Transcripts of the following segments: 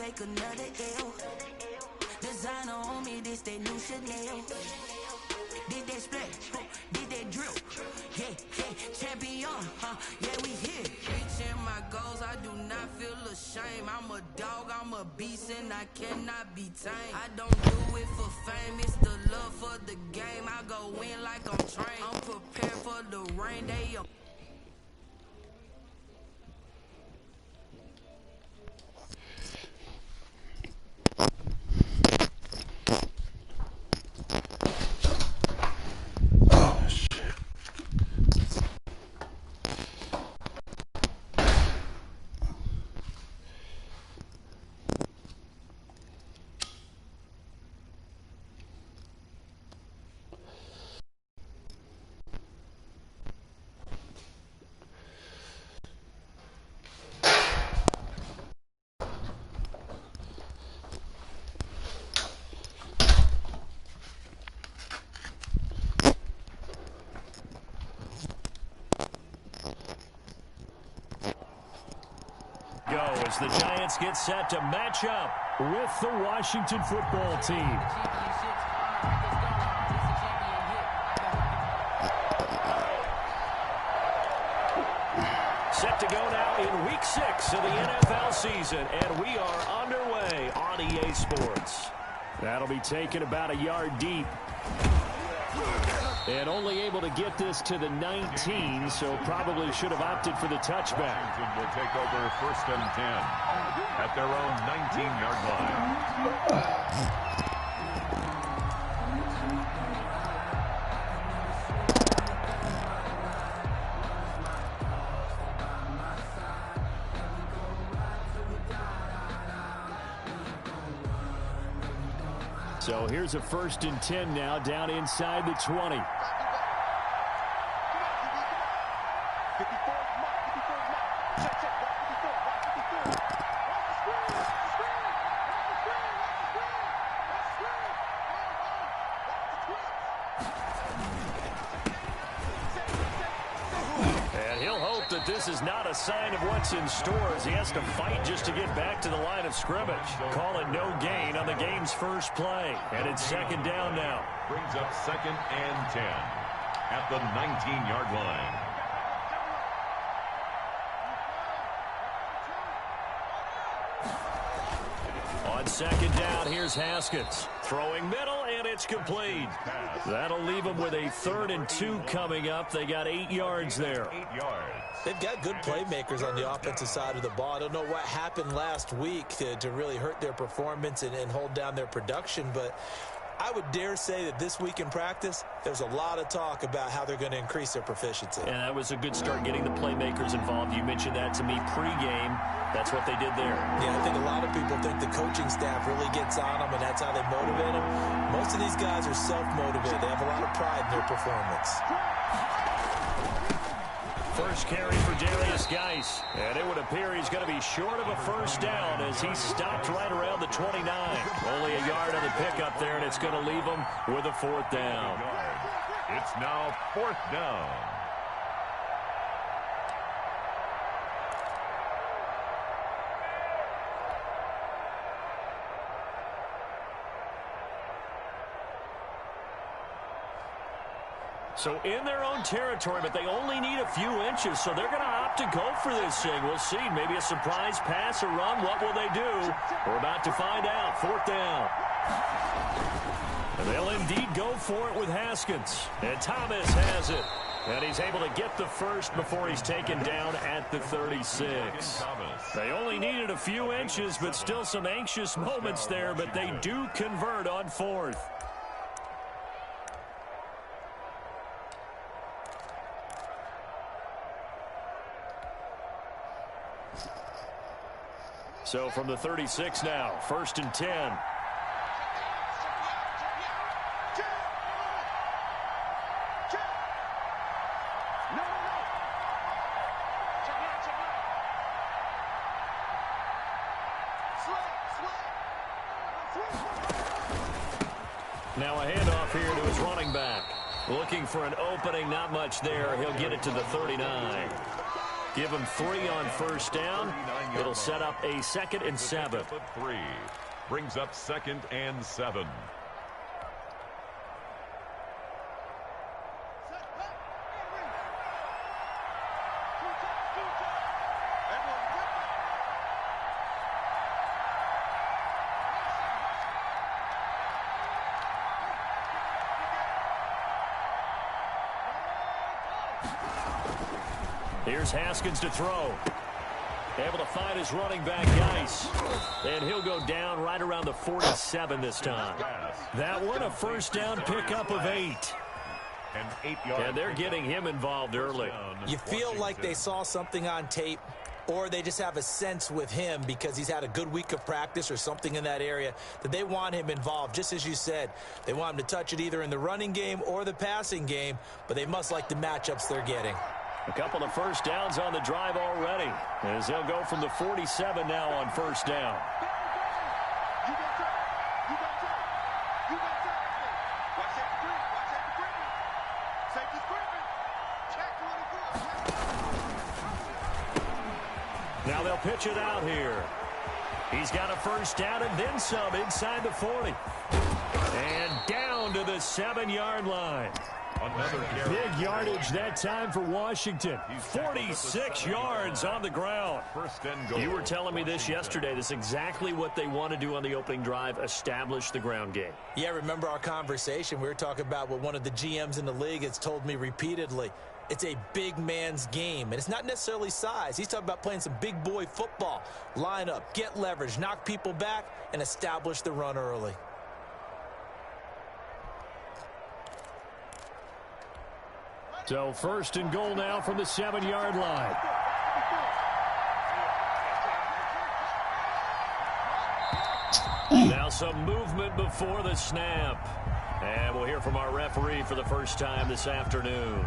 take another L. Designer on me, this that new Chanel. Did that split, did that drill. Yeah, champion, yeah, we here. Reaching my goals, I do not feel ashamed. I'm a dog, I'm a beast, and I cannot be tamed. I don't do it for fame, it's the love for the game. I go in like I'm trained. I'm prepared for the rain, they are. As the Giants get set to match up with the Washington football team. Set to go now in Week 6 of the NFL season, and we are underway on EA Sports. That'll be taken about a yard deep. And only able to get this to the 19, so probably should have opted for the touchback. Washington will take over 1st and 10 at their own 19-yard line. So here's a 1st and 10 now, down inside the 20. This is not a sign of what's in store as he has to fight just to get back to the line of scrimmage. Call it no gain on the game's first play. And it's 2nd down now. Brings up 2nd and 10 at the 19-yard line. On 2nd down, here's Haskins. Throwing middle, and it's complete. That'll leave them with a 3rd and 2 coming up. They got 8 yards there. 8 yards. They've got good playmakers on the offensive side of the ball. I don't know what happened last week to really hurt their performance and hold down their production, but I would dare say that this week in practice, there's a lot of talk about how they're going to increase their proficiency. And that was a good start getting the playmakers involved. You mentioned that to me pregame. That's what they did there. Yeah, I think a lot of people think the coaching staff really gets on them, and that's how they motivate them. Most of these guys are self-motivated. They have a lot of pride in their performance. First carry for Darius Geis, and it would appear he's going to be short of a 1st down as he stopped right around the 29. Only a yard on the pickup there, and it's going to leave him with a 4th down. It's now 4th down. So in their own territory, but they only need a few inches, so they're going to opt to go for this thing. We'll see. Maybe a surprise pass or run. What will they do? We're about to find out. 4th down. And they'll indeed go for it with Haskins. And Thomas has it. And he's able to get the first before he's taken down at the 36. They only needed a few inches, but still some anxious moments there, but they do convert on 4th. So from the 36 now, 1st and 10. Now a handoff here to his running back. Looking for an opening, not much there. He'll get it to the 39. Give him 3 on first down. It'll set up a 2nd and 7. 3 brings up 2nd and 7. Here's Haskins to throw. Able to find his running back, Geis. And he'll go down right around the 47 this time. That one, a first down pickup of 8. And they're getting him involved early. You feel like they saw something on tape, or they just have a sense with him because he's had a good week of practice or something in that area that they want him involved. Just as you said, they want him to touch it either in the running game or the passing game, but they must like the matchups they're getting. A couple of first downs on the drive already, as they'll go from the 47 now on first down. Now they'll pitch it out here. He's got a first down and then some inside the 40. And down to the 7-yard line. Big yardage that time for Washington. 46 yards on the ground. You were telling me this yesterday. This is exactly what they want to do on the opening drive, establish the ground game. Yeah, remember our conversation? We were talking about what one of the GMs in the league has told me repeatedly. It's a big man's game, and it's not necessarily size. He's talking about playing some big boy football. Line up, get leverage, knock people back, and establish the run early. So first and goal now from the 7-yard line. Now some movement before the snap. And we'll hear from our referee for the first time this afternoon.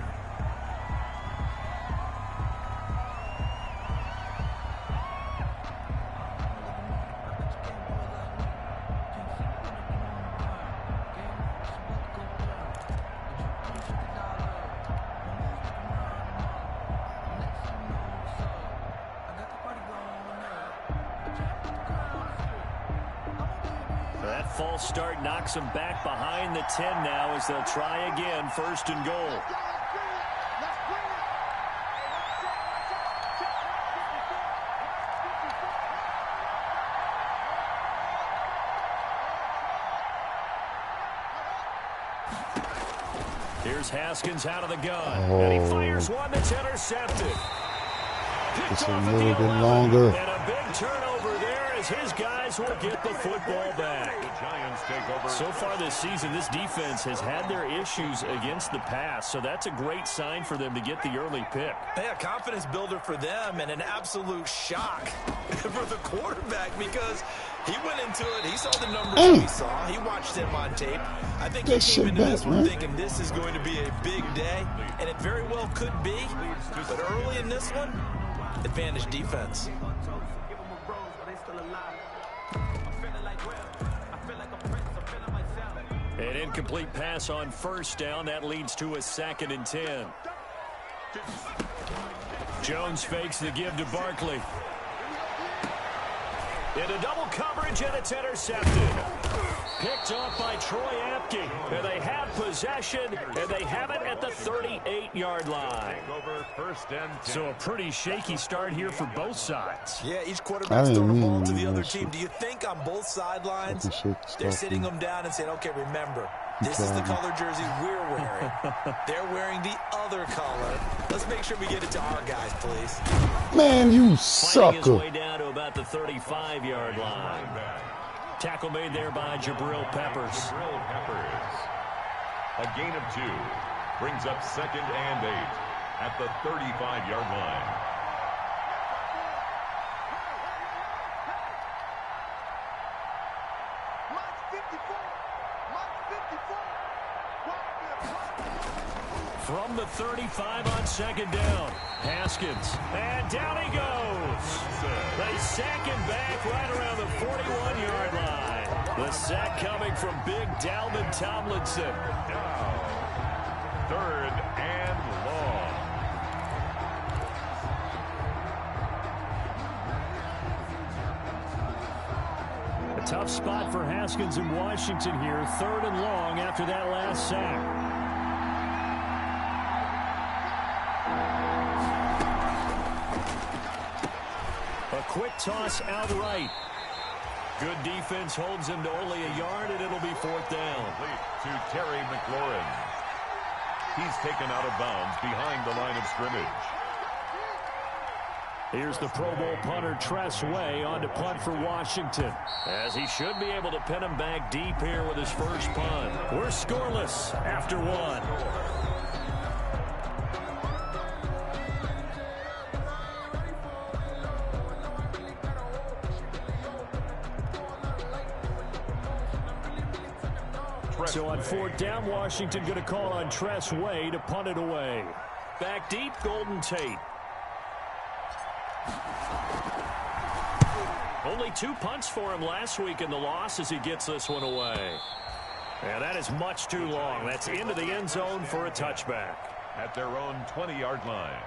False start knocks them back behind the 10 now as they'll try again, first and goal. Here's Haskins out of the gun, and he fires one that's intercepted. It's a little bit longer. And a big turnover there as his guys will get the football back. So far this season, this defense has had their issues against the pass, so that's a great sign for them to get the early pick. Yeah, confidence builder for them and an absolute shock for the quarterback because he went into it. He saw the numbers he saw. He watched him on tape. I think he came into this one thinking this is going to be a big day, and it very well could be. But early in this one, advantage defense. An incomplete pass on first down. That leads to a 2nd and 10. Jones fakes the give to Barkley. Into double coverage, and it's intercepted. Picked off by Troy Apke. And they have possession, and they have it at the 38-yard line. So a pretty shaky start here for both sides. Yeah, each quarterback's throwing the ball to the other team. Do you think on both sidelines they're sitting them down and saying, okay, remember, this is the color jersey we're wearing. They're wearing the other color. Let's make sure we get it to our guys, please. Man, you sucker. Fighting his way down to about the 35-yard line. Tackle made there by Jabril Peppers. A gain of 2 brings up 2nd and 8 at the 35-yard line. From the 35 on 2nd down. Haskins. And down he goes. They sack him back right around the 41-yard line. The sack coming from big Dalvin Tomlinson. Now, 3rd and long. Tough spot for Haskins in Washington here. 3rd and long after that last sack. A quick toss out right. Good defense holds him to only a yard, and it'll be 4th down. To Terry McLaurin. He's taken out of bounds behind the line of scrimmage. Here's the Pro Bowl punter Tress Way on to punt for Washington, as he should be able to pin him back deep here with his first punt. We're scoreless after 1. So on 4th down, Washington going to call on Tress Way to punt it away. Back deep, Golden Tate. Only 2 punts for him last week in the loss as he gets this one away. Yeah, that is much too long. That's into the end zone for a touchback. At their own 20-yard line.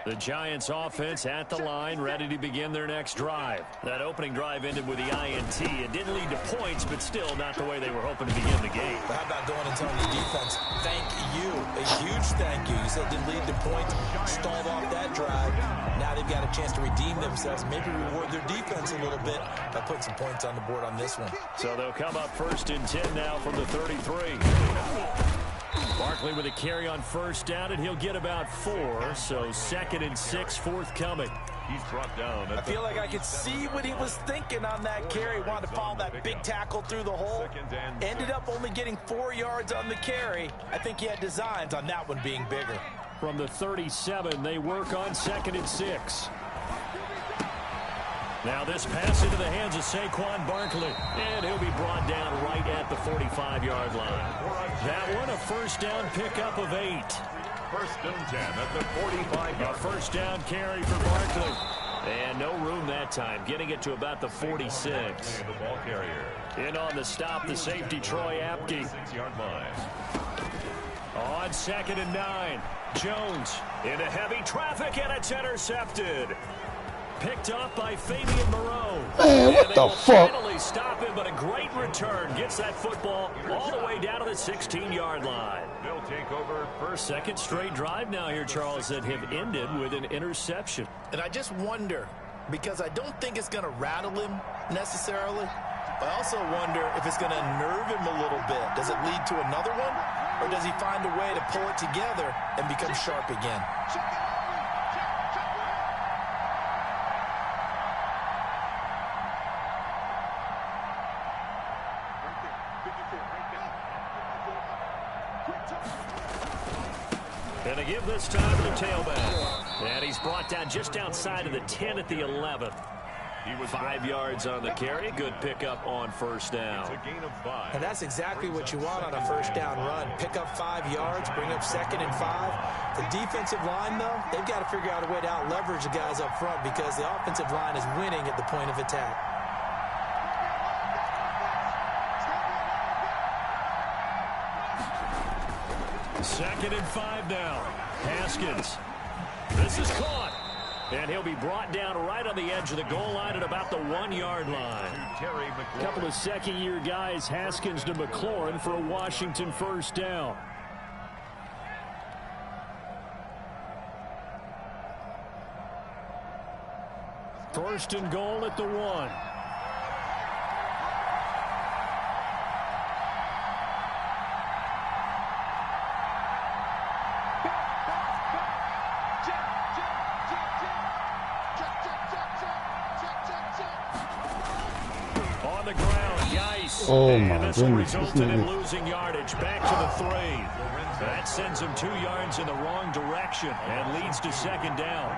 The Giants offense at the line, ready to begin their next drive. That opening drive ended with the INT. It didn't lead to points, but still not the way they were hoping to begin the game. But how about going and telling the defense, thank you, a huge thank you. You said it didn't lead to points, stalled off that drive. Now they've got a chance to redeem themselves, maybe reward their defense a little bit by putting some points on the board on this one. So they'll come up 1st and 10 now from the 33. Barkley with a carry on 1st down, and he'll get about 4. So 2nd and 6 forthcoming. He's brought down. I feel like I could see what he was thinking on that carry. Wanted to follow that big tackle through the hole. Ended up only getting 4 yards on the carry. I think he had designs on that one being bigger. From the 37, they work on 2nd and 6. Now this pass into the hands of Saquon Barkley, and he'll be brought down right at the 45-yard line. That one, a 1st down pickup of 8. 1st and 10 at the 45-yard. A 1st down carry for Barkley. And no room that time, getting it to about the 46. The ball carrier. In on the stop, the safety Troy Apke. 6-yard line. On 2nd and 9, Jones into heavy traffic, and it's intercepted. Picked up by Fabian Moreau. Man, what the fuck? Finally stop him, but a great return. Gets that football all the way down to the 16-yard line. They'll take over first. 2nd straight drive now here, Charles, that have ended with an interception. And I just wonder, because I don't think it's going to rattle him necessarily, but I also wonder if it's going to nerve him a little bit. Does it lead to another one, or does he find a way to pull it together and become sharp again? And a give this time to the tailback. And he's brought down just outside of the 10 at the 11. He was 5 yards on the carry. Good pickup on 1st down. It's a gain of 5. And that's exactly what you want on a 1st down run. Pick up 5 yards, bring up 2nd and 5. The defensive line, though, they've got to figure out a way to out-leverage the guys up front because the offensive line is winning at the point of attack. Second and 5 now. Haskins. This is caught. And he'll be brought down right on the edge of the goal line at about the 1-yard line. A couple of second-year guys, Haskins to McLaurin for a Washington 1st down. First and goal at the 1. On the ground, Geis. Oh my and this goodness, resulted in losing yardage. Back to the 3. That sends him 2 yards in the wrong direction and leads to 2nd down.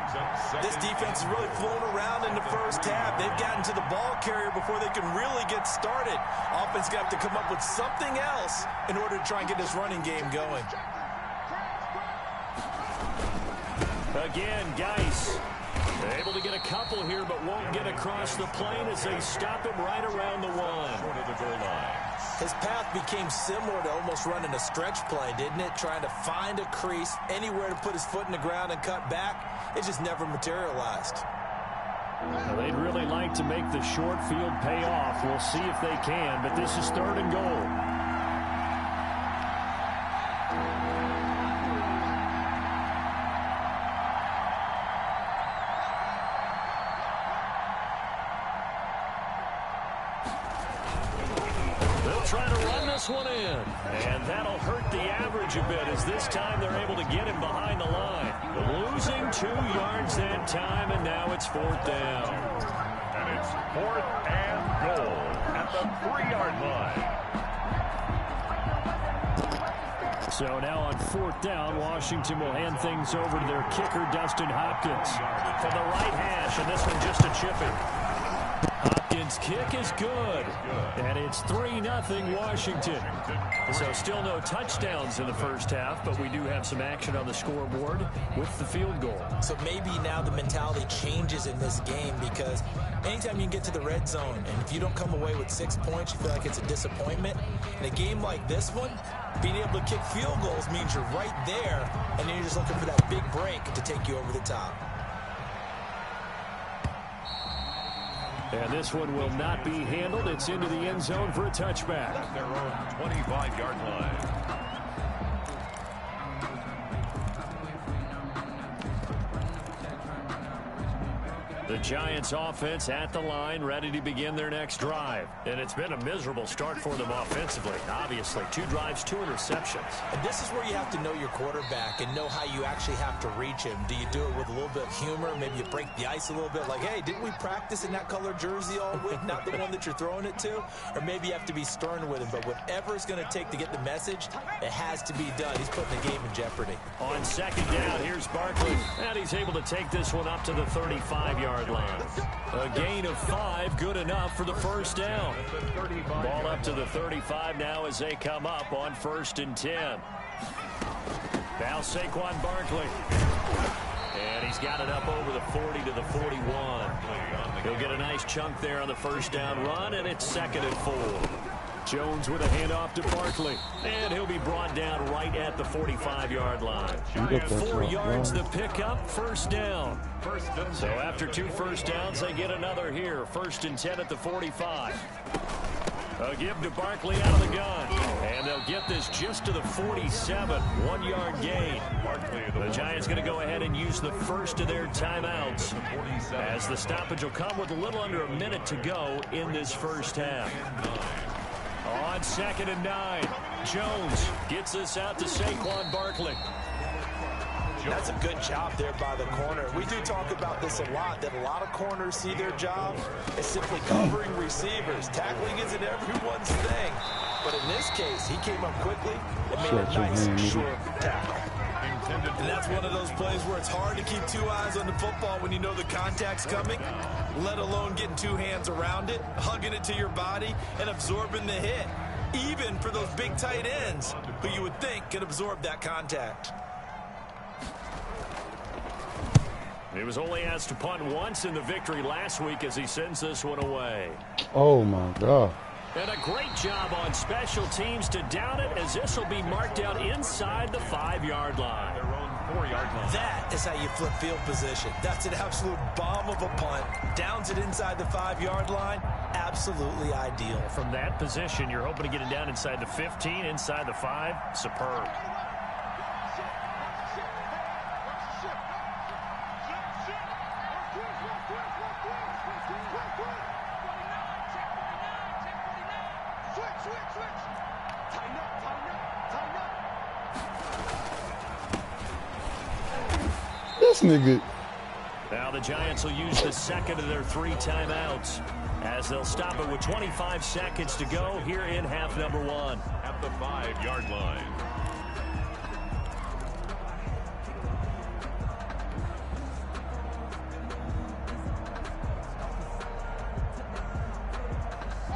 This defense has really flown around in the first half. They've gotten to the ball carrier before they can really get started. Offense got to come up with something else in order to try and get this running game going. Again, Geis able to get a couple here, but won't get across the plane as they stop him right around the 1. Short of the goal line. His path became similar to almost running a stretch play, didn't it? Trying to find a crease, anywhere to put his foot in the ground and cut back. It just never materialized. Well, they'd really like to make the short field pay off. We'll see if they can, but this is 3rd and goal. Trying to run this one in, and that'll hurt the average a bit as this time they're able to get him behind the line. Losing 2 yards that time, and now it's 4th down. And it's 4th and goal at the 3-yard line. So now on 4th down, Washington will hand things over to their kicker, Dustin Hopkins, from the right hash, and this one just a chipping. Hopkins' kick is good, and it's 3-0 Washington. So still no touchdowns in the first half, but we do have some action on the scoreboard with the field goal. So maybe now the mentality changes in this game because anytime you can get to the red zone, and if you don't come away with 6 points, you feel like it's a disappointment. In a game like this one, being able to kick field goals means you're right there, and then you're just looking for that big break to take you over the top. And this one will not be handled. It's into the end zone for a touchback. At their own 25-yard line. The Giants offense at the line, ready to begin their next drive. And it's been a miserable start for them offensively. Obviously, 2 drives, 2 interceptions. And this is where you have to know your quarterback and know how you actually have to reach him. Do you do it with a little bit of humor? Maybe you break the ice a little bit like, hey, didn't we practice in that color jersey all week? Not the one that you're throwing it to? Or maybe you have to be stern with him. But whatever it's going to take to get the message, it has to be done. He's putting the game in jeopardy. On 2nd down, here's Barkley. And he's able to take this one up to the 35-yard line. A gain of 5, good enough for the first down. Ball up to the 35 now as they come up on 1st and 10. Now Saquon Barkley. And he's got it up over the 40 to the 41. He'll get a nice chunk there on the first down run, and it's 2nd and 4. Jones with a handoff to Barkley, and he'll be brought down right at the 45-yard line. 4 yards the pickup, first down. So after 2 first downs, they get another here. 1st and 10 at the 45. A give to Barkley out of the gun, and they'll get this just to the 47, 1-yard gain. The Giants going to go ahead and use the first of their timeouts as the stoppage will come with a little under a minute to go in this first half. On 2nd and 9, Jones gets this out to Saquon Barkley. That's a good job there by the corner. We do talk about this a lot, that a lot of corners see their job as simply covering receivers. Tackling isn't everyone's thing. But in this case, he came up quickly and made a nice, short tackle. And that's one of those plays where it's hard to keep 2 eyes on the football when you know the contact's coming, let alone getting 2 hands around it, hugging it to your body, and absorbing the hit, even for those big tight ends who you would think could absorb that contact. He was only asked to punt once in the victory last week as he sends this one away. Oh, my God. And a great job on special teams to down it as this will be marked out inside the 5-yard line. Their own 4-yard line. That is how you flip field position. That's an absolute bomb of a punt. Downs it inside the 5-yard line. Absolutely ideal. From that position, you're hoping to get it down inside the 15, inside the 5. Superb. This nigga. Now the Giants will use the 2nd of their 3 timeouts as they'll stop it with 25 seconds to go here in half number 1. At the 5-yard line.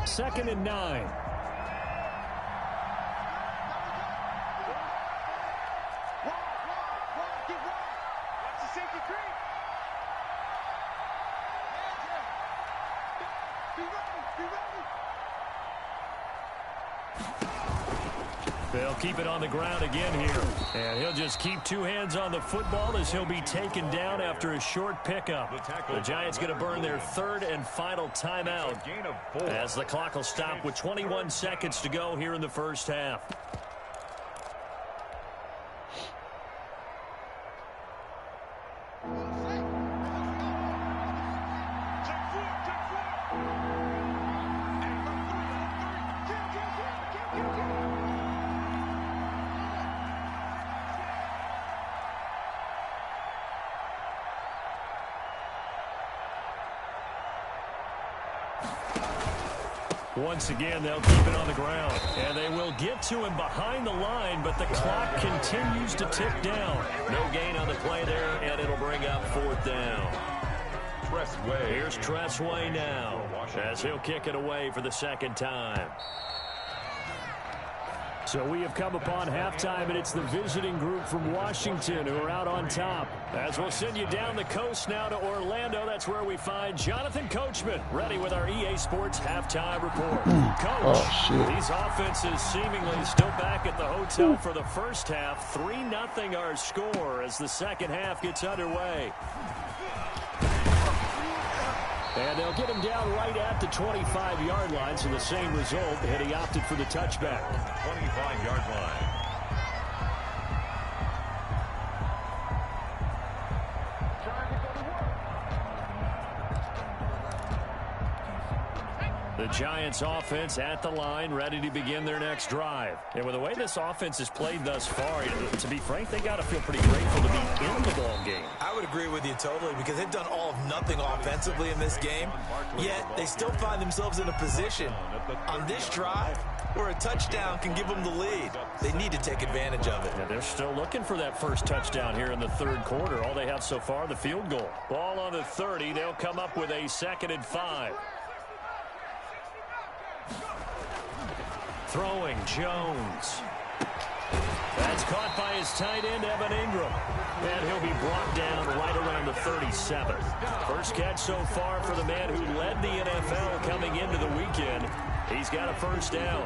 Second and 9. They'll keep it on the ground again here. And he'll just keep two hands on the football as he'll be taken down after a short pickup. The Giants going to burn their third and final timeout as the clock will stop with 21 seconds to go here in the first half. Once again, they'll keep it on the ground. And they will get to him behind the line, but the clock continues to tick down. No gain on the play there, and it'll bring up fourth down. Here's Tressway now as he'll kick it away for the second time. So we have come upon halftime, and it's the visiting group from Washington who are out on top. As we'll send you down the coast now to Orlando, that's where we find Jonathan Coachman, ready with our EA Sports halftime report. Coach, these offenses seemingly still back at the hotel for the first half. 3-0 our score as the second half gets underway. And they'll get him down right at the 25-yard line, so the same result, and he opted for the touchback. 25-yard line. The Giants offense at the line, ready to begin their next drive. And with the way this offense has played thus far, to be frank, they got to feel pretty grateful to be in the ball game. I would agree with you totally because they've done all of nothing offensively in this game, yet they still find themselves in a position on this drive where a touchdown can give them the lead. They need to take advantage of it. Yeah, they're still looking for that first touchdown here in the third quarter. All they have so far, the field goal. Ball on the 30. They'll come up with a 2nd and 5. Throwing, Jones. That's caught by his tight end, Evan Ingram. And he'll be brought down right around the 37. First catch so far for the man who led the NFL coming into the weekend. He's got a first down.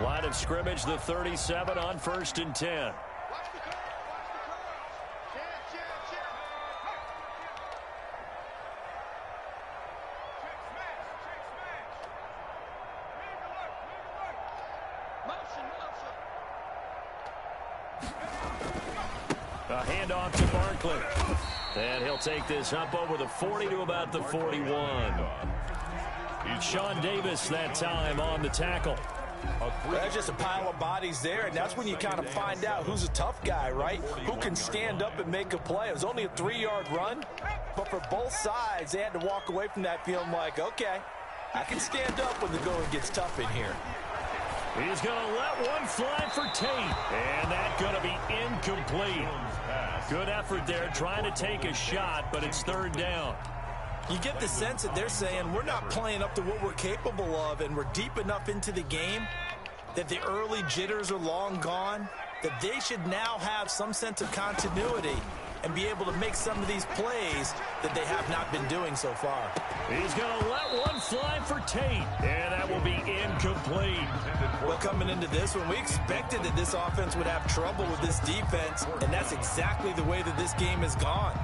Line of scrimmage, the 37 on 1st and 10. A handoff to Barkley. And he'll take this up over the 40 to about the 41. Sean Davis that time on the tackle. That's just a pile of bodies there, and that's when you kind of find out who's a tough guy, right? Who can stand up and make a play. It was only a 3-yard run, but for both sides, they had to walk away from that feeling like, okay, I can stand up when the going gets tough in here. He's going to let one fly for Tate, and that's going to be incomplete. Good effort there, trying to take a shot, but it's third down. You get the sense that they're saying we're not playing up to what we're capable of, and we're deep enough into the game that the early jitters are long gone, that they should now have some sense of continuity and be able to make some of these plays that they have not been doing so far. He's going to let one fly for Tate, and that will be incomplete. Well, coming into this one, we expected that this offense would have trouble with this defense, and that's exactly the way that this game has gone.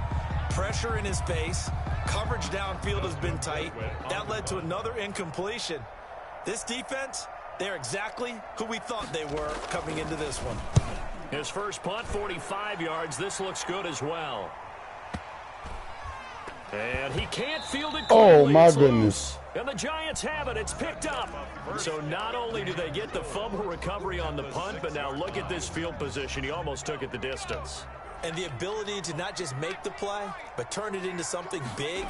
Pressure in his face, coverage downfield has been tight. That led to another incompletion. This defense, they're exactly who we thought they were coming into this one. His first punt, 45 yards. This looks good as well. And he can't field it clearly. Oh, my goodness. And the Giants have it. It's picked up. So not only do they get the fumble recovery on the punt, but now look at this field position. He almost took it the distance. And the ability to not just make the play, but turn it into something big,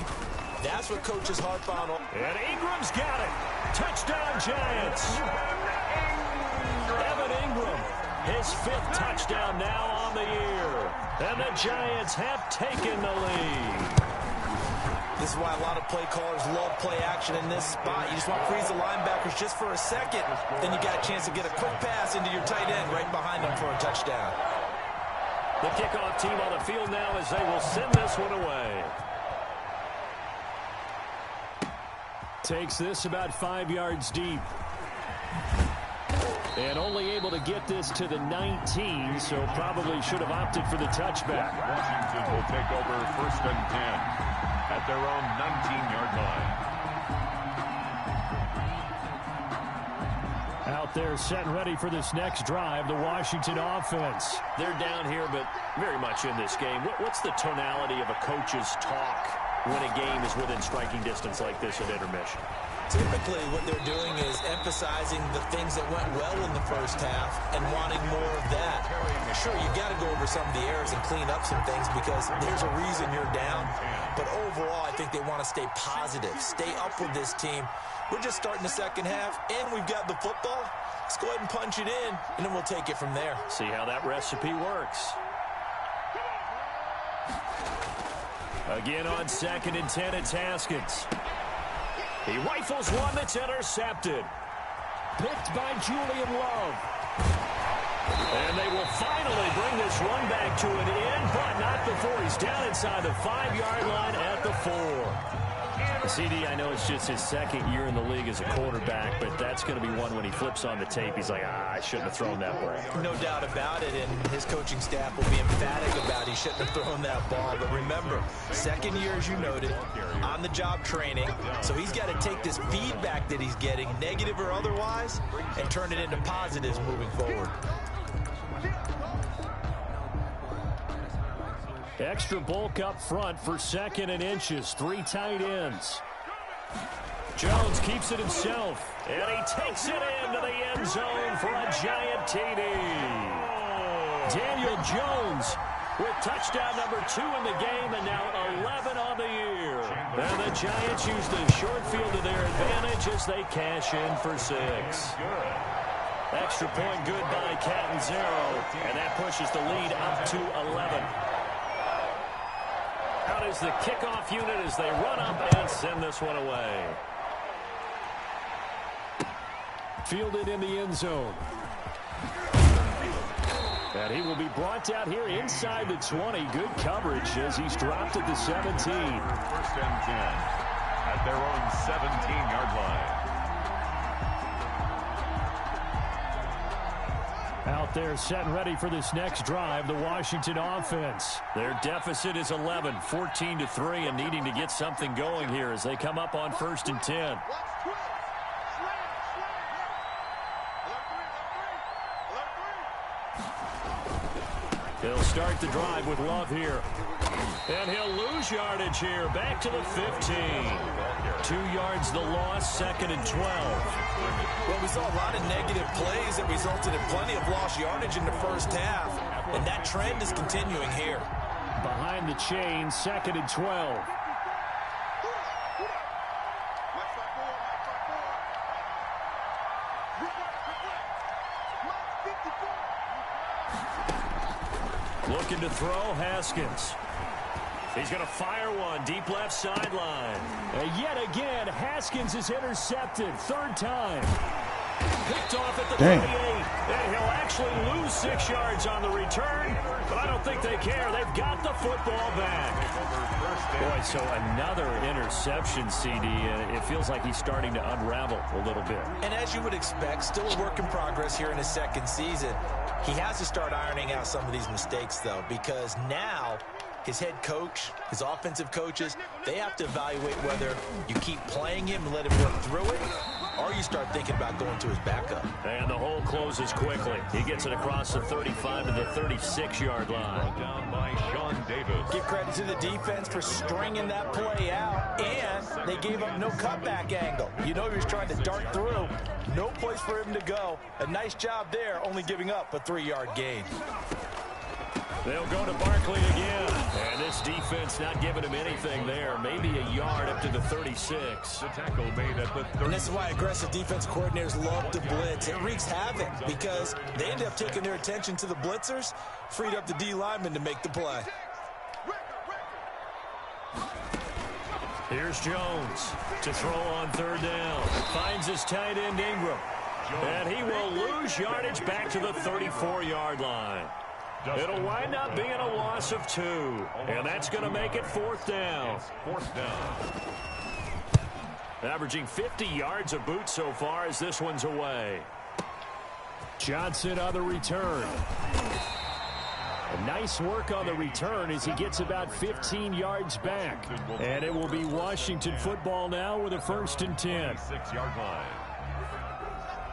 that's what coaches harp on. And Ingram's got it. Touchdown, Giants. Evan Ingram, his 5th touchdown now on the year. And the Giants have taken the lead. This is why a lot of play callers love play action in this spot. You just want to freeze the linebackers just for a second. Then you got a chance to get a quick pass into your tight end right behind them for a touchdown. The kickoff team on the field now as they will send this one away. Takes this about 5 yards deep. And only able to get this to the 19, so probably should have opted for the touchback. Washington will take over 1st and 10 at their own 19-yard line. Out there set and ready for this next drive, the Washington offense. They're down here, but very much in this game. What's the tonality of a coach's talk when a game is within striking distance like this at intermission? Typically, what they're doing is emphasizing the things that went well in the first half and wanting more of that. Sure, you've got to go over some of the errors and clean up some things because there's a reason you're down. But overall, I think they want to stay positive, stay up with this team. We're just starting the second half, and we've got the football. Let's go ahead and punch it in, and then we'll take it from there. See how that recipe works. Again on 2nd and 10, it's Haskins. He rifles one that's intercepted. Picked by Julian Love. And they will finally bring this run back to an end, but not before he's down inside the 5-yard line at the 4. CD, I know it's just his 2nd year in the league as a quarterback, but that's going to be one when he flips on the tape. He's like, I shouldn't have thrown that ball. No doubt about it, and his coaching staff will be emphatic about he shouldn't have thrown that ball. But remember, 2nd year, as you noted, on-the-job training, so he's got to take this feedback that he's getting, negative or otherwise, and turn it into positives moving forward. Extra bulk up front for 2nd and inches. 3 tight ends. Jones keeps it himself, and he takes it into the end zone for a giant TD. Daniel Jones with touchdown number 2 in the game, and now 11 on the year. And the Giants use the short field to their advantage as they cash in for 6. Extra point good by Catanzaro, and that pushes the lead up to 11. Out is the kickoff unit as they run up and send this one away. Fielded in the end zone. And he will be brought out here inside the 20. Good coverage as he's dropped at the 17. 1st and 10 at their own 17-yard line. Out there set and ready for this next drive, the Washington offense. Their deficit is 11, 14-3, and needing to get something going here as they come up on 1st and 10. They'll start the drive with Love here. And he'll lose yardage here, back to the 15. 2 yards the loss, 2nd and 12. Well, we saw a lot of negative plays that resulted in plenty of lost yardage in the first half, and that trend is continuing here. Behind the chain, 2nd and 12. Looking to throw, Haskins. He's going to fire one, deep left sideline. And yet again, Haskins is intercepted, 3rd time. Picked off at the 38, and he'll actually lose 6 yards on the return, but I don't think they care. They've got the football back. Boy, so another interception, CD. It feels like he's starting to unravel a little bit. And as you would expect, still a work in progress here in his 2nd season. He has to start ironing out some of these mistakes, though, because now his head coach, his offensive coaches, they have to evaluate whether you keep playing him and let him work through it, or you start thinking about going to his backup. And the hole closes quickly. He gets it across the 35 to the 36-yard line. Down by Sean Davis. Give credit to the defense for stringing that play out, and they gave up no cutback angle. You know he was trying to dart through. No place for him to go. A nice job there, only giving up a 3-yard gain. They'll go to Barkley again. And this defense not giving him anything there. Maybe a yard up to the 36. The tackle made at the 30. And this is why aggressive defense coordinators love to blitz. It wreaks havoc because they end up taking their attention to the blitzers, freed up the D lineman to make the play. Here's Jones to throw on 3rd down. Finds his tight end Ingram. And he will lose yardage back to the 34-yard line. It'll wind up being a loss of 2. And that's going to make it 4th down. 4th down. Averaging 50 yards a boot so far as this one's away. Johnson on the return. Nice work on the return as he gets about 15 yards back. And it will be Washington football now with a 1st and 10. 6-yard line.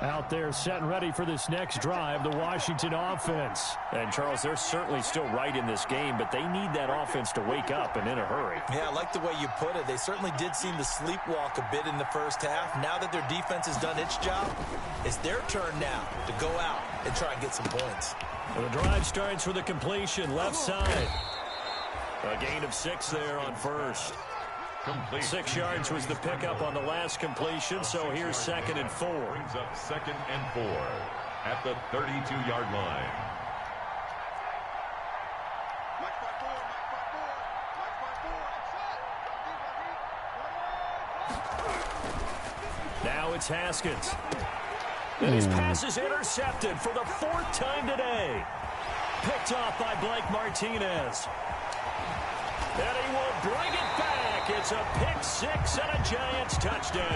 Out there set and ready for this next drive, the Washington offense. And, Charles, they're certainly still right in this game, but they need that offense to wake up and in a hurry. Yeah, I like the way you put it. They certainly did seem to sleepwalk a bit in the first half. Now that their defense has done its job, it's their turn now to go out and try and get some points. And the drive starts with a completion left side. A gain of 6 there on first. Complete. 6 yards was the pickup on the last completion, so here's 2nd and 4. Brings up 2nd and 4 at the 32-yard line. Now it's Haskins. And his pass is intercepted for the 4th time today. Picked off by Blake Martinez. And he will bring it back. It's a pick 6 and a Giants touchdown.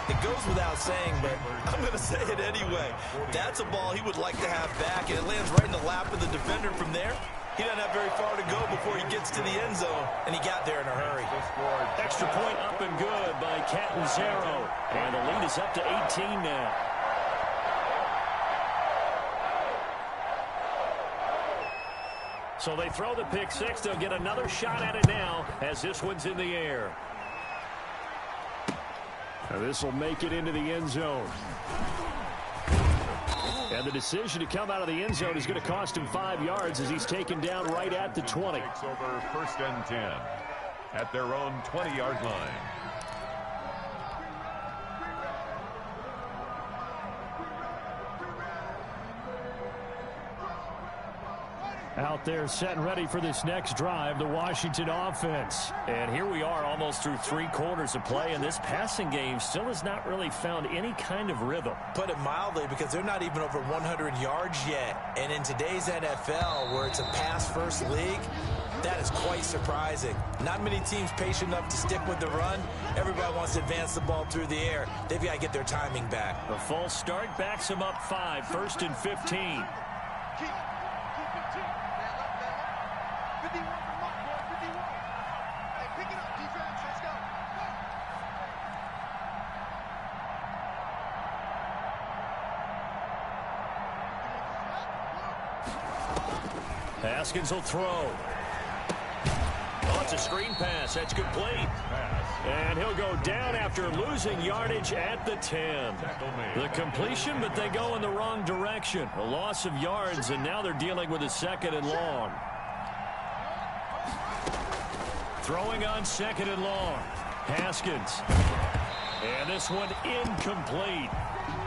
It goes without saying, but I'm going to say it anyway. That's a ball he would like to have back, and it lands right in the lap of the defender from there. He doesn't have very far to go before he gets to the end zone, and he got there in a hurry. Extra point up and good by Catanzaro. And the lead is up to 18 now. So they throw the pick 6. They'll get another shot at it now as this one's in the air. Now this will make it into the end zone. And the decision to come out of the end zone is going to cost him 5 yards as he's taken down right at the 20. Takes over 1st and 10 at their own 20-yard line. Out there set and ready for this next drive, the Washington offense. And here we are almost through 3 quarters of play, and this passing game still has not really found any kind of rhythm. Put it mildly, because they're not even over 100 yards yet. And in today's NFL, where it's a pass-first league, that is quite surprising. Not many teams patient enough to stick with the run. Everybody wants to advance the ball through the air. They've got to get their timing back. The false start backs them up 5, 1st and 15. Haskins will throw. Oh, it's a screen pass. That's complete. And he'll go down after losing yardage at the 10. The completion, but they go in the wrong direction. A loss of yards, and now they're dealing with a 2nd and long. Throwing on 2nd and long. Haskins. And this one incomplete.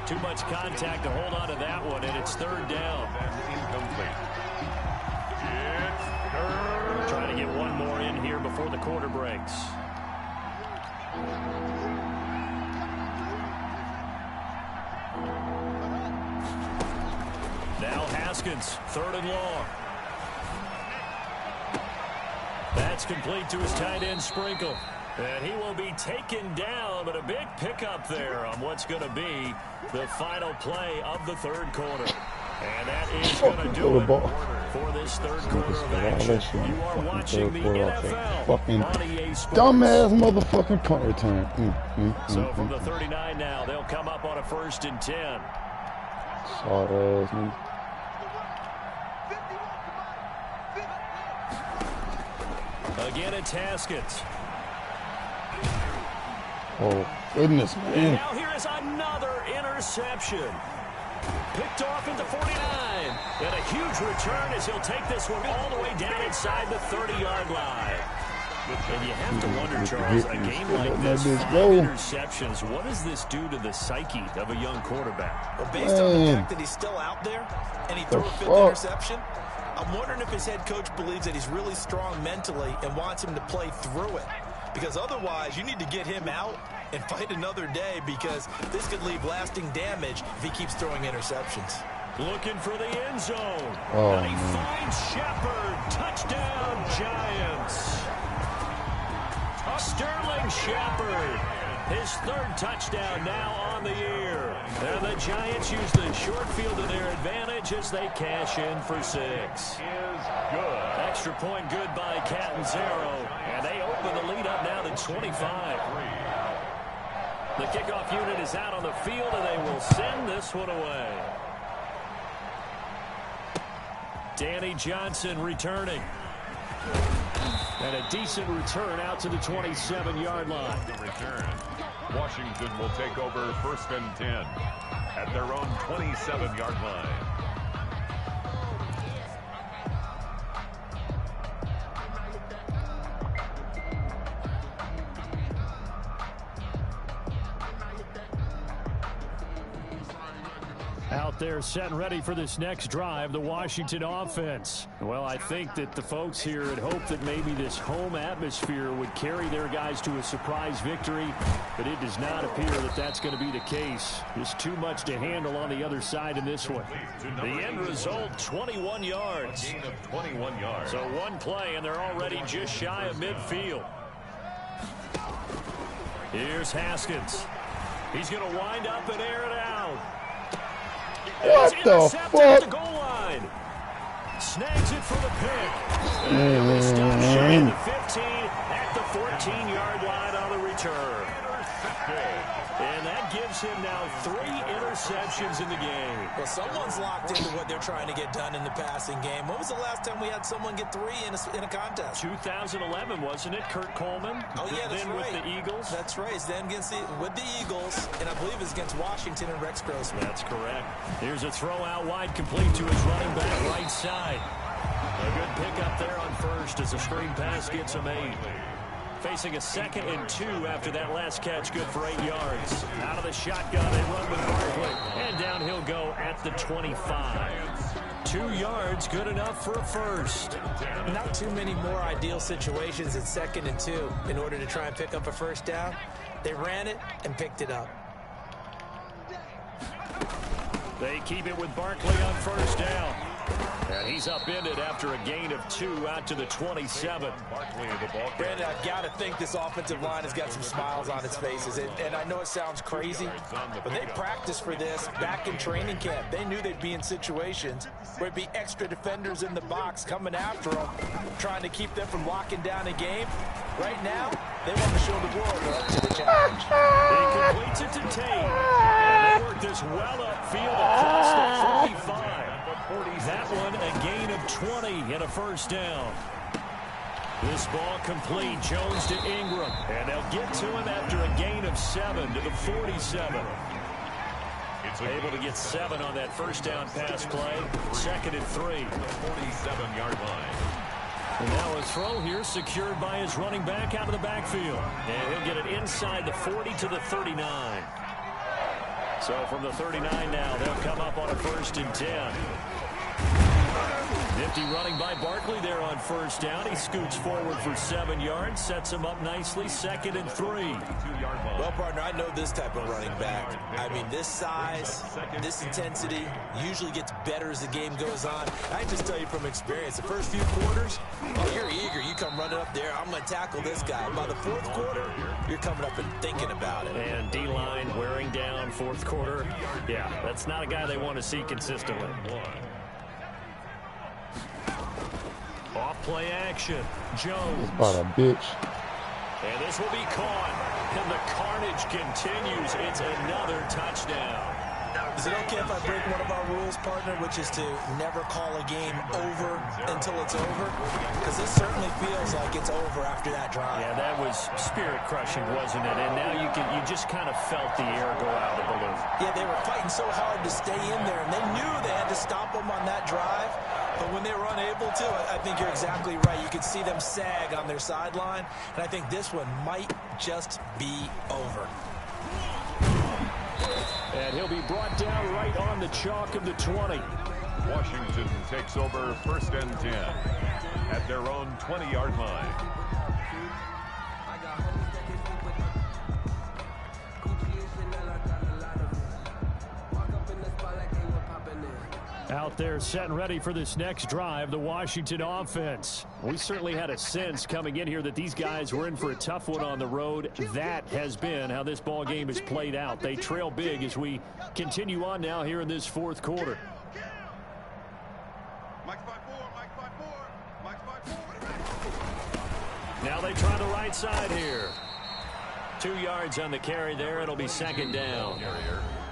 Too much contact to hold on to that one, and it's 3rd down. Incomplete. Trying to get one more in here before the quarter breaks. Now Haskins, 3rd and long. That's complete to his tight end, Sprinkle. And he will be taken down, but a big pickup there on what's going to be the final play of the 3rd quarter. And that is going to do it for this 3rd quarter of action. You are watching the NFL on EA Sports. Dumbass motherfucking punt return. So from the 39 now, they'll come up on a 1st and 10. Sorry, ass nigga. Again, it's Haskins. Oh, goodness, And man. now here is another interception. Picked off at the 49. And a huge return as he'll take this one all the way down inside the 30-yard line. And you have to wonder, Charles, a game like this, 5 interceptions, what does this do to the psyche of a young quarterback? Well, based on the fact that he's still out there and he threw a 5th interception, I'm wondering if his head coach believes that he's really strong mentally and wants him to play through it. Because otherwise, you need to get him out and fight another day, because this could leave lasting damage if he keeps throwing interceptions. Looking for the end zone. Oh, and he man. finds Shepard. Touchdown, Giants. Sterling Shepard, his third touchdown now on the year. And the Giants use the short field to their advantage as they cash in for 6. Is good. Extra point good by Catanzaro, and they open the lead up now to 25. The kickoff unit is out on the field, and they will send this one away. Danny Johnson returning. And a decent return out to the 27-yard line. The return. Washington will take over 1st and 10 at their own 27-yard line. Out there set and ready for this next drive, the Washington offense. Well, I think that the folks here had hoped that maybe this home atmosphere would carry their guys to a surprise victory, but it does not appear that that's going to be the case. There's too much to handle on the other side in this one. The end result, 21 yards. A gain of 21 yards. So one play, and they're already just shy of midfield. Here's Haskins. He's going to wind up and air it out. What the fuck? At the goal line. Snags it for the pick. And stop shy of the 15 at the 14-yard line on the return. And that gives him now 3 interceptions in the game. Well, someone's locked into what they're trying to get done in the passing game. When was the last time we had someone get 3 in a contest? 2011, wasn't it? Kurt Coleman. Oh, yeah, that's then right. with the Eagles. That's right. Then with the Eagles, and I believe it's against Washington and Rex Grossman. That's correct. Here's a throw out wide, complete to his running back right side. A good pickup there on first as a screen pass gets him 8. Facing a 2nd and 2 after that last catch, good for 8 yards. Out of the shotgun, they run with Barkley. And down he'll go at the 25. 2 yards, good enough for a first. Not too many more ideal situations at 2nd and 2 in order to try and pick up a first down. They ran it and picked it up. They keep it with Barkley on first down. And he's upended after a gain of 2 out to the 27. Brandon, I've got to think this offensive line has got some smiles on its faces. And I know it sounds crazy, but they practiced for this back in training camp. They knew they'd be in situations where it'd be extra defenders in the box coming after them, trying to keep them from locking down a game. Right now, they want to show the world they're up to the challenge. He completes it to Tate. And they work this well upfield across the 45. That one a gain of 20 and a first down. This ball complete. Jones to Ingram. And they'll get to him after a gain of 7 to the 47. Able to get 7 on that first down pass play. 2nd and 3. 47-yard line. And now a throw here secured by his running back out of the backfield. And he'll get it inside the 40 to the 39. So from the 39 now, they'll come up on a 1st and 10. Nifty running by Barkley there on first down. He scoots forward for 7 yards, sets him up nicely, 2nd and 3. Well, partner, I know this type of running back. I mean, this size, this intensity usually gets better as the game goes on. I just tell you from experience, the first few quarters, oh, you're eager. You come running up there, I'm going to tackle this guy. By the 4th quarter, you're coming up and thinking about it. And D-line wearing down 4th quarter. Yeah, that's not a guy they want to see consistently. Off play action. Jones. About a bitch. And this will be caught. And the carnage continues. It's another touchdown. Is it okay if I break one of our rules, partner, which is to never call a game over until it's over? Because this certainly feels like it's over after that drive. Yeah, that was spirit-crushing, wasn't it? And now you just kind of felt the air go out of the balloon. Yeah, they were fighting so hard to stay in there, and they knew they had to stop them on that drive. But when they were unable to, I think you're exactly right. You could see them sag on their sideline, and I think this one might just be over. And he'll be brought down right on the chalk of the 20. Washington takes over 1st and 10 at their own 20-yard line. Out there set and ready for this next drive, the Washington offense. We certainly had a sense coming in here that these guys were in for a tough one on the road. That has been how this ball game has played out. They trail big as we continue on now here in this fourth quarter. Now they try the right side here. 2 yards on the carry there. It'll be second down.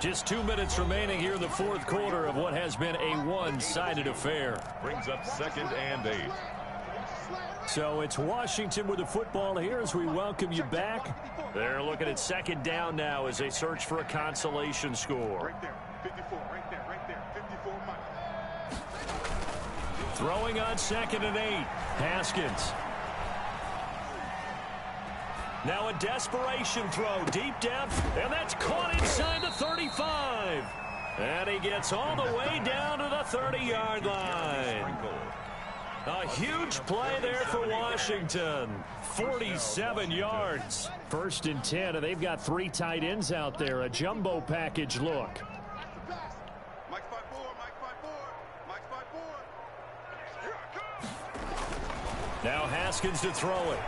Just 2 minutes remaining here in the fourth quarter of what has been a one-sided affair. Brings up 2nd and 8. So it's Washington with the football here as we welcome you back. They're looking at second down now as they search for a consolation score. Right there, 54, right there, 54 Mike. Throwing on 2nd and 8. Haskins. Now a desperation throw deep depth, and that's caught inside the 35. And he gets all the way down to the 30-yard line. A huge play there for Washington. 47 yards. 1st and 10, and they've got 3 tight ends out there. A jumbo package look. Mike 5-4, Mike 5-4, Mike 5-4. Now Haskins to throw it.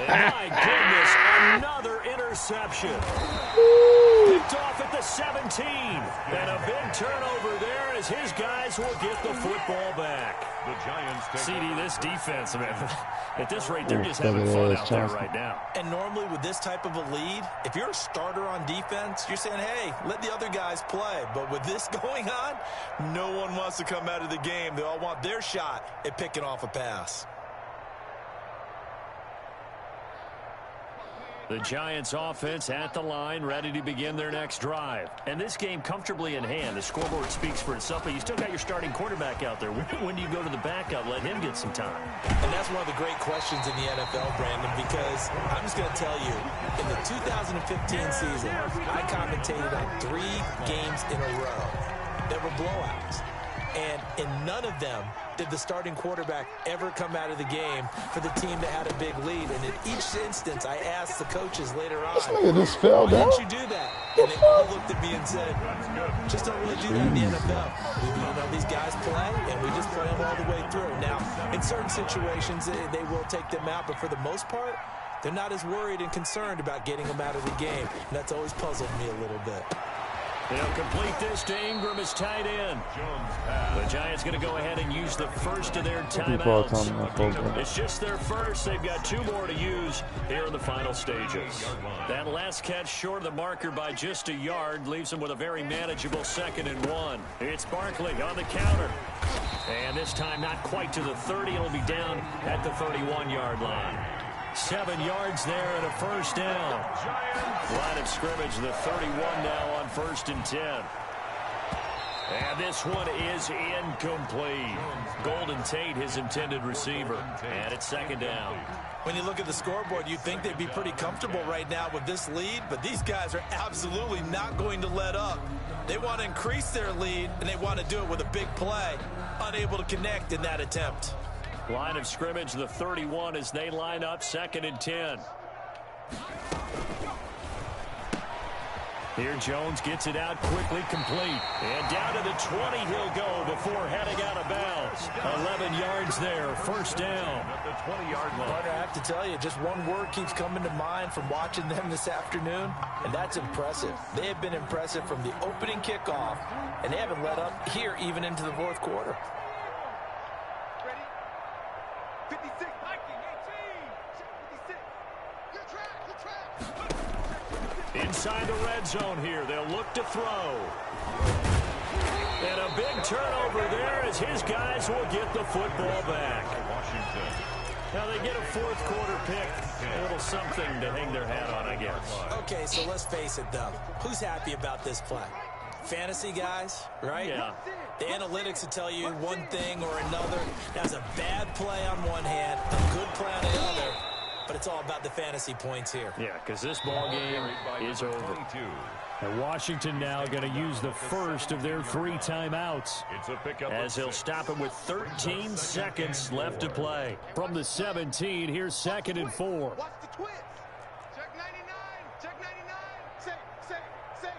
My goodness, another interception. Picked off at the 17. And a big turnover there as his guys will get the football back. The Giants take CD, this defense, man, at this rate, they're just having fun out there right now. And normally with this type of a lead, if you're a starter on defense, you're saying, hey, let the other guys play. But with this going on, no one wants to come out of the game. They all want their shot at picking off a pass. The Giants offense at the line, ready to begin their next drive. And this game comfortably in hand. The scoreboard speaks for itself, but you still got your starting quarterback out there. When do you go to the backup, let him get some time? And that's one of the great questions in the NFL, Brandon, because I'm just going to tell you, in the 2015 season, I commentated on 3 games in a row that were blowouts. And in none of them did the starting quarterback ever come out of the game for the team that had a big lead. And in each instance, I asked the coaches later on, This nigga just fell down. why didn't you do that? And they all looked at me and said, just don't really do that in the NFL. These guys play, and we just play them all the way through. Now, in certain situations, they will take them out, but for the most part, they're not as worried and concerned about getting them out of the game. And that's always puzzled me a little bit. They'll complete this to Ingram as tight end. The Giants going to go ahead and use the first of their timeouts. It's just their first. They've got 2 more to use here in the final stages. That last catch short of the marker by just a yard leaves them with a very manageable 2nd and 1. It's Barkley on the counter. And this time not quite to the 30. It'll be down at the 31-yard line. 7 yards there and a first down. Line of scrimmage, the 31 now on 1st and 10. And this one is incomplete. Golden Tate, his intended receiver. And it's 2nd down. When you look at the scoreboard, you'd think they'd be pretty comfortable right now with this lead, but these guys are absolutely not going to let up. They want to increase their lead, and they want to do it with a big play. Unable to connect in that attempt. Line of scrimmage, the 31 as they line up 2nd and 10. Here Jones gets it out quickly, complete. And down to the 20 he'll go before heading out of bounds. 11 yards there, 1st down. at the 20-yard line. Carter, I have to tell you, just one word keeps coming to mind from watching them this afternoon, and that's impressive. They have been impressive from the opening kickoff, and they haven't let up here even into the 4th quarter. Inside the red zone here, they'll look to throw. And a big turnover there as his guys will get the football back. Washington. Now they get a 4th quarter pick. A little something to hang their hat on, I guess. Okay, so let's face it, though. Who's happy about this play? Fantasy guys, right? Yeah. The analytics will tell you one thing or another. That's a bad play on one hand, a good play on the other. But it's all about the fantasy points here. Yeah, because this ball game is over. 22. And Washington now going to use the first of their 3 timeouts. It's a pickup As they'll stop it with 13 seconds left to play. From the 17, here's 2nd and 4. Watch the twist. Check 99. Check 99. Safe, safe, safe.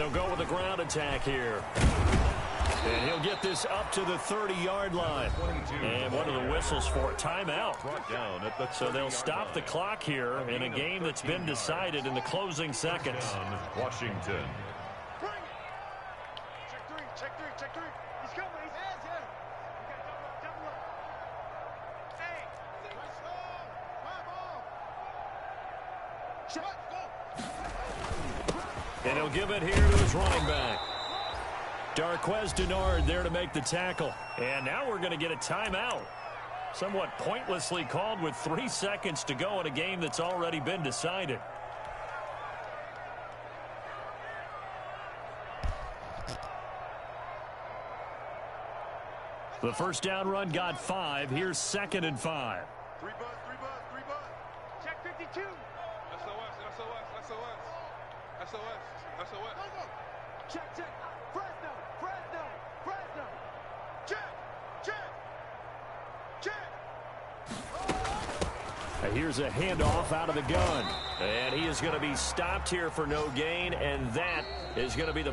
they'll go with a ground attack here. And he'll get this up to the 30-yard line. And one of the whistles for a timeout. So they'll stop the clock here in a game that's been decided in the closing seconds. Washington. Check three, check three, check three. He's coming. He's here. We got double up. Hey. And he'll give it here to his running back. Darquez Denard there to make the tackle. And now we're going to get a timeout. Somewhat pointlessly called with 3 seconds to go in a game that's already been decided. The first down run got 5. Here's 2nd and 5. 3 bus, 3 bus, 3 bus. Check 52. SOS. Check, check. Fresno. Check. Here's a handoff out of the gun. And he is going to be stopped here for no gain, and that is going to be the